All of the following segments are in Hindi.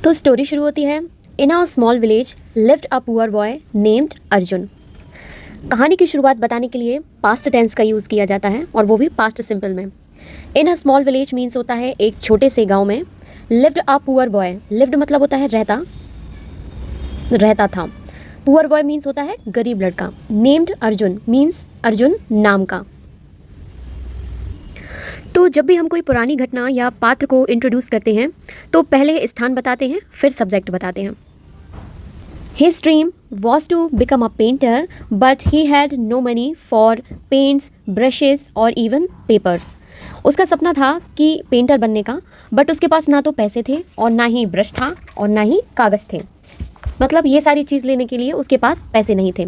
तो स्टोरी शुरू होती है। In a small village lived a poor boy named Arjun. कहानी की शुरुआत बताने के लिए पास्ट टेंस का यूज़ किया जाता है और वो भी पास्ट सिंपल में। इन अ स्मॉल विलेज मीन्स होता है एक छोटे से गांव में। Lived a poor boy, lived मतलब होता है रहता था। पुअर बॉय मीन्स होता है गरीब लड़का। नेम्ड अर्जुन मीन्स अर्जुन नाम का। तो जब भी हम कोई पुरानी घटना या पात्र को इंट्रोड्यूस करते हैं तो पहले स्थान बताते हैं, फिर सब्जेक्ट बताते हैं। His dream was to become a painter, but he had no money for paints, brushes और even paper. उसका सपना था कि पेंटर बनने का, बट उसके पास ना तो पैसे थे और ना ही ब्रश था और ना ही कागज़ थे। मतलब ये सारी चीज़ लेने के लिए उसके पास पैसे नहीं थे।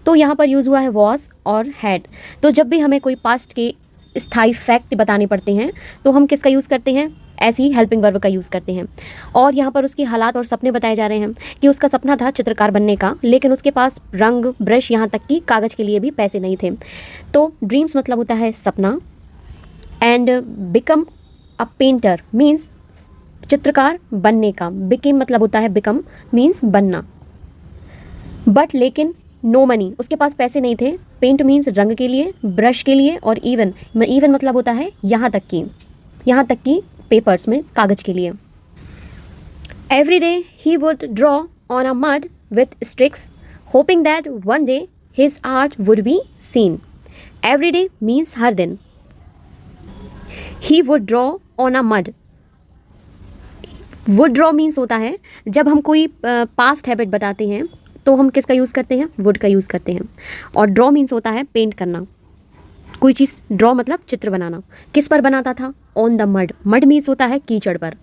तो यहाँ पर यूज़ हुआ है वॉज और हैड। तो जब भी हमें कोई पास्ट के स्थायी फैक्ट बताने पड़ते हैं तो हम किसका यूज़ करते हैं, ऐसी हेल्पिंग वर्ब का यूज़ करते हैं। और यहाँ पर उसके हालात और सपने बताए जा रहे हैं कि उसका सपना था चित्रकार बनने का, लेकिन उसके पास रंग, ब्रश, यहाँ तक कि कागज़ के लिए भी पैसे नहीं थे। तो ड्रीम्स मतलब होता है सपना, and become a painter means चित्रकार बनने का। बिकेम मतलब होता है बिकम मीन्स बनना। बट लेकिन नो मनी, उसके पास पैसे नहीं थे। पेंट मीन्स रंग के लिए, ब्रश के लिए, और इवन मतलब होता है यहाँ तक कि पेपर्स में कागज़ के लिए। Every day he would draw on a mud with sticks hoping that one day his art would be seen. Every day means हर दिन। He would draw on a mud, would draw means होता है जब हम कोई पास्ट हैबिट बताते हैं तो हम किसका यूज़ करते हैं, वुड का यूज़ करते हैं। और ड्रॉ मीन्स होता है पेंट करना, कोई चीज़ ड्रॉ मतलब चित्र बनाना। किस पर बनाता था, on the mud. Mud means होता है कीचड़ पर।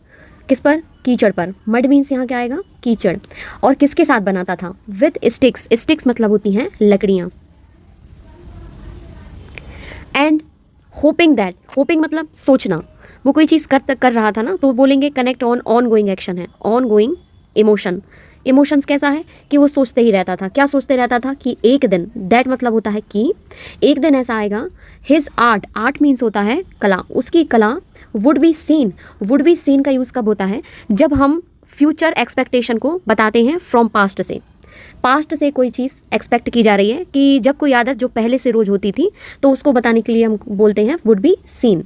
किस पर, कीचड़ पर। मड मीन्स यहाँ क्या आएगा, कीचड़। और किसके साथ बनाता था, विथ स्टिक्स। स्टिक्स मतलब होती हैं लकड़ियाँ। एंड होपिंग दैट, होपिंग मतलब सोचना। वो कोई चीज़ कर रहा था ना, तो बोलेंगे कनेक्ट ऑन गोइंग एक्शन है, ऑन गोइंग इमोशन। इमोशंस कैसा है कि वो सोचते ही रहता था। क्या सोचते रहता था कि एक दिन, दैट मतलब होता है कि एक दिन ऐसा आएगा, हिज आर्ट, आर्ट मीन्स होता है कला, उसकी कला would be scene. Would be scene का यूज़ कब होता है, जब हम फ्यूचर एक्सपेक्टेशन को बताते हैं फ्रॉम पास्ट से। पास्ट से कोई चीज़ एक्सपेक्ट की जा रही है कि जब कोई आदत जो पहले से रोज़ होती थी, तो उसको बताने के लिए हम बोलते हैं would be scene.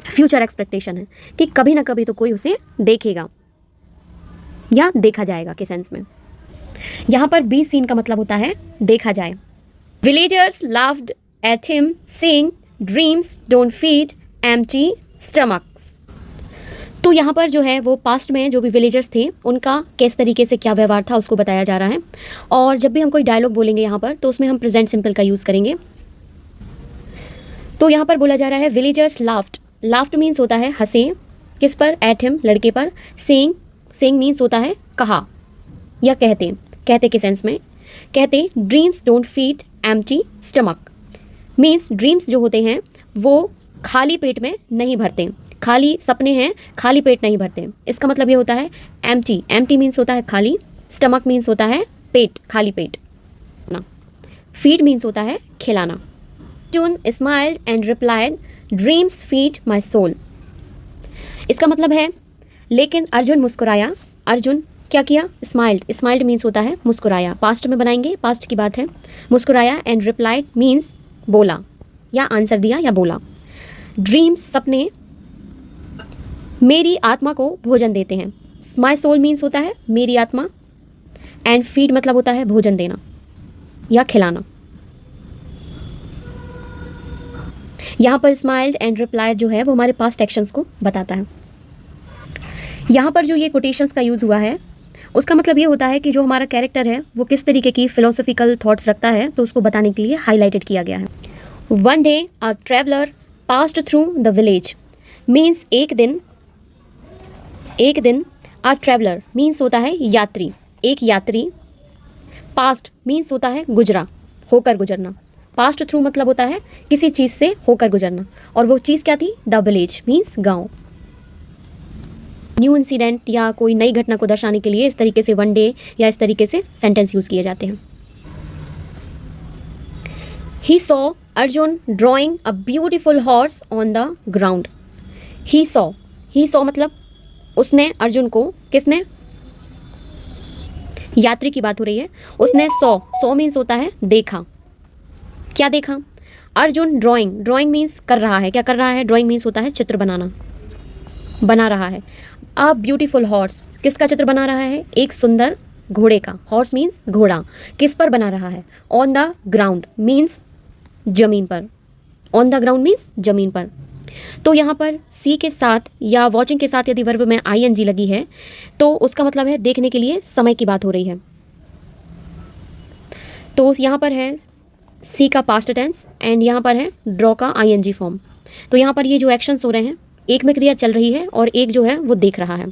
Future expectation है कि कभी ना कभी तो कोई उसे देखेगा या देखा जाएगा के सेंस में। यहाँ पर बी सीन का मतलब होता है देखा जाए। Villagers laughed at him saying dreams don't feed empty stomachs. तो यहाँ पर जो है वो पास्ट में जो भी विलेजर्स थे उनका किस तरीके से क्या व्यवहार था उसको बताया जा रहा है। और जब भी हम कोई डायलॉग बोलेंगे यहाँ पर तो उसमें हम प्रेजेंट सिंपल का यूज़ करेंगे। तो यहाँ पर बोला जा रहा है विलेजर्स लाफ्ड। लाफ्ड मीन्स होता है हंसे, किस पर, एट हिम लड़के पर। सेइंग, सेइंग मीन्स होता है कहा या कहते, कहते के सेंस में। कहते dreams don't feed empty stomach means dreams जो होते हैं वो खाली पेट में नहीं भरते। खाली सपने हैं, खाली पेट नहीं भरते। इसका मतलब ये होता है एम्प्टी, एम्प्टी मीन्स होता है खाली, स्टमक मीन्स होता है पेट, खाली पेट ना। फीड मीन्स होता है खिलाना। Arjun smiled and replied dreams feed my soul. इसका मतलब है लेकिन अर्जुन मुस्कुराया। अर्जुन क्या किया, स्माइल्ड, स्माइल्ड मीन्स होता है मुस्कुराया। पास्ट में बनाएंगे, पास्ट की बात है। मुस्कुराया, एंड रिप्लाइड मीन्स बोला या आंसर दिया या बोला। ड्रीम्स सपने मेरी आत्मा को भोजन देते हैं। माई सोल मीन्स होता है मेरी आत्मा, एंड फीड मतलब होता है भोजन देना या खिलाना। यहाँ पर स्माइल्ड एंड रिप्लाइड जो है वो हमारे पास्ट एक्शंस को बताता है। यहाँ पर जो ये कोटेशंस का यूज़ हुआ है उसका मतलब ये होता है कि जो हमारा कैरेक्टर है वो किस तरीके की फिलोसॉफिकल थॉट्स रखता है, तो उसको बताने के लिए हाईलाइटेड किया गया है। One day a traveller passed through the village means एक दिन। अ ट्रैवलर मीन्स होता है यात्री, एक यात्री। पास्ट मीन्स होता है गुजरा, होकर गुजरना। पास्ट थ्रू मतलब होता है किसी चीज़ से होकर गुजरना, और वो चीज़ क्या थी, द विलेज मीन्स गाँव। न्यू इंसिडेंट या कोई नई घटना को दर्शाने के लिए इस तरीके से वन डे या इस तरीके से सेंटेंस यूज़ किए जाते हैं। He saw Arjun drawing a beautiful horse on the ground. He saw मतलब उसने अर्जुन को, किसने, यात्री की बात हो रही है, उसने सौ मीन्स होता है देखा। क्या देखा? अर्जुन ड्राइंग मीन्स कर रहा है। क्या कर रहा है? ड्राइंग मीन्स होता है चित्र बनाना, बना रहा है। अ ब्यूटीफुल हॉर्स, किसका चित्र बना रहा है? एक सुंदर घोड़े का। हॉर्स मीन्स घोड़ा। किस पर बना रहा है? ऑन द ग्राउंड मीन्स जमीन पर। ऑन द ग्राउंड मीन्स जमीन पर। तो यहाँ पर सी के साथ या वॉचिंग के साथ यदि वर्ब में आईएनजी लगी है तो उसका मतलब है देखने के लिए समय की बात हो रही है। तो यहाँ पर है सी का पास्ट टेंस एंड यहाँ पर है ड्रॉ का आईएनजी फॉर्म। तो यहाँ पर ये जो एक्शंस हो रहे हैं, एक में क्रिया चल रही है और एक जो है वो देख रहा है।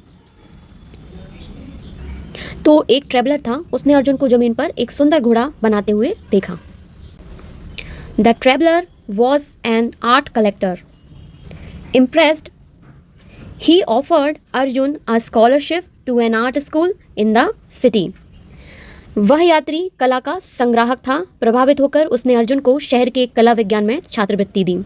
तो एक ट्रैवलर था, उसने अर्जुन को जमीन पर एक सुंदर घोड़ा बनाते हुए देखा। The traveller was an art collector. Impressed, he offered Arjun a scholarship to an art school in the city. वह यात्री कला का संग्राहक था। प्रभावित होकर उसने अर्जुन को शहर के कला विज्ञान में छात्रवृत्ति दी।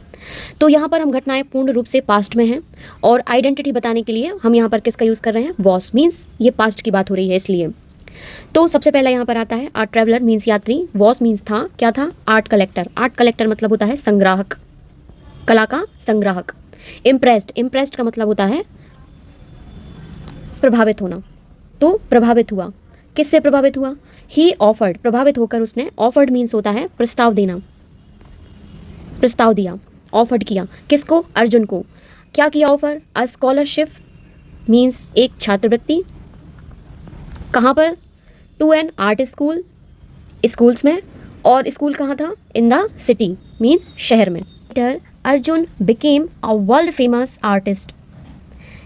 तो यहाँ पर हम घटनाएं पूर्ण रूप से पास्ट में हैं और आइडेंटिटी बताने के लिए हम यहाँ पर किसका यूज़ कर रहे हैं? वॉस मीन्स ये पास्ट की बात हो रही है इसलिए। तो सबसे पहला यहाँ पर आता है आर्ट ट्रैवलर मीन्स यात्री, वॉस मीन्स था, क्या था? Art collector. आर्ट कलेक्टर मतलब होता है संग्राहक, कला का संग्राहक। इम्प्रेस्ड का मतलब होता है प्रभावित होना। तो प्रभावित हुआ, किससे प्रभावित हुआ? ही ऑफर्ड, प्रभावित होकर उसने, ऑफर्ड मीन्स होता है प्रस्ताव देना, प्रस्ताव दिया, ऑफर्ड किया। किसको? अर्जुन को। क्या किया ऑफर? अ स्कॉलरशिप मीन्स एक छात्रवृत्ति। कहाँ पर? To an art school, schools में। और स्कूल कहाँ था? इन द सिटी मीन शहर में। Arjun became a world famous artist.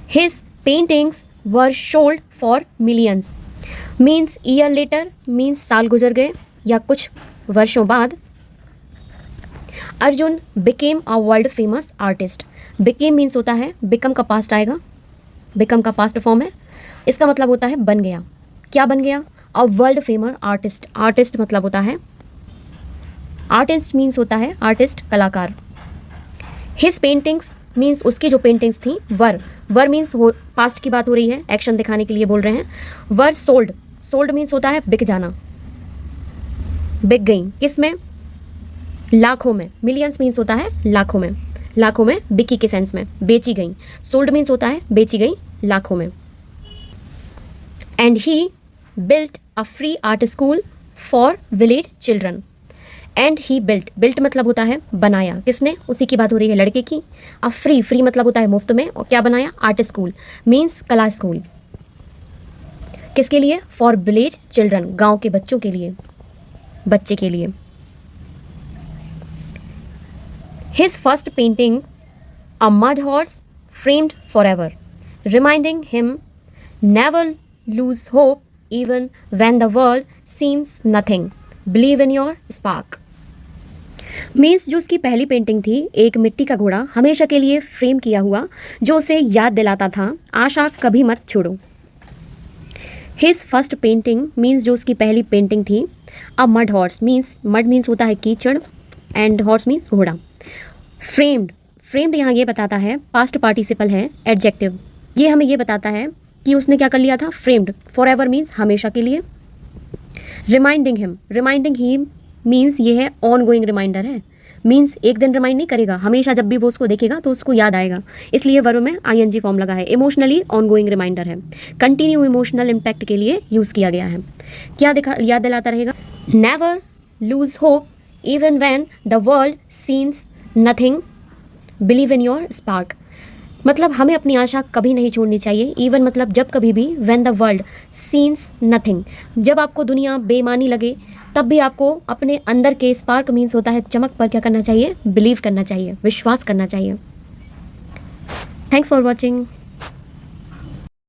His paintings were sold for millions. Means year later means साल गुजर गए या कुछ वर्षों बाद। Arjun became a world famous artist. Became means होता है become का past आएगा, become का past form है। इसका मतलब होता है बन गया। क्या बन गया? A world famous artist. Artist मतलब होता है, artist means होता है artist, कलाकार। हिज पेंटिंग्स मीन्स उसकी जो पेंटिंग्स थी, वर मीन्स हो पास्ट की बात हो रही है, एक्शन दिखाने के लिए बोल रहे हैं। वर सोल्ड मीन्स होता है बिक जाना, बिक गई। किस में? लाखों में। मिलियंस मीन्स होता है लाखों में, लाखों में बिकी के सेंस में, बेची गई। सोल्ड मीन्स होता है बेची गई लाखों में। And he built a free art school for village children. And he built मतलब होता है बनाया। किसने? उसी की बात हो रही है, लड़के की। अब फ्री मतलब होता है मुफ्त में। और क्या बनाया? आर्ट स्कूल मीन्स कला स्कूल। किसके लिए? फॉर विलेज चिल्ड्रन, गांव के बच्चों के लिए, बच्चे के लिए। His first painting a mud horse framed for ever, reminding him never lose hope even when the world seems nothing, believe in your spark. Means जो उसकी पहली पेंटिंग थी, एक मिट्टी का घोड़ा हमेशा के लिए फ्रेम किया हुआ, जो उसे याद दिलाता था आशा कभी मत छोड़ो। हिज फर्स्ट पेंटिंग मीन्स जो उसकी पहली पेंटिंग थी। अ mud horse means, mud means होता है कीचड़ एंड हॉर्स मीन्स घोड़ा। फ्रेम्ड यहाँ ये बताता है पास्ट पार्टिसिपल है, एडजेक्टिव। ये हमें ये बताता है कि उसने क्या कर लिया था? फ्रेम्ड। फॉर एवर मीन्स हमेशा के लिए। रिमाइंडिंग हिम मीन्स ये है ऑन गोइंग रिमाइंडर है, मीन्स एक दिन रिमाइंड नहीं करेगा, हमेशा जब भी वो उसको देखेगा तो उसको याद आएगा, इसलिए वर्ब में आईएनजी फॉर्म लगा है। इमोशनली ऑन गोइंग रिमाइंडर है, कंटिन्यू इमोशनल इम्पैक्ट के लिए यूज़ किया गया है। क्या याद दिलाता रहेगा? Never lose hope even when the world scenes nothing, believe in your spark. मतलब हमें अपनी आशा कभी नहीं छोड़नी चाहिए। इवन मतलब जब कभी भी, when the world scenes nothing, जब आपको दुनिया बेमानी लगे तब भी आपको अपने अंदर के स्पार्क मीन्स होता है चमक पर क्या करना चाहिए? बिलीव करना चाहिए, विश्वास करना चाहिए। Thanks for watching.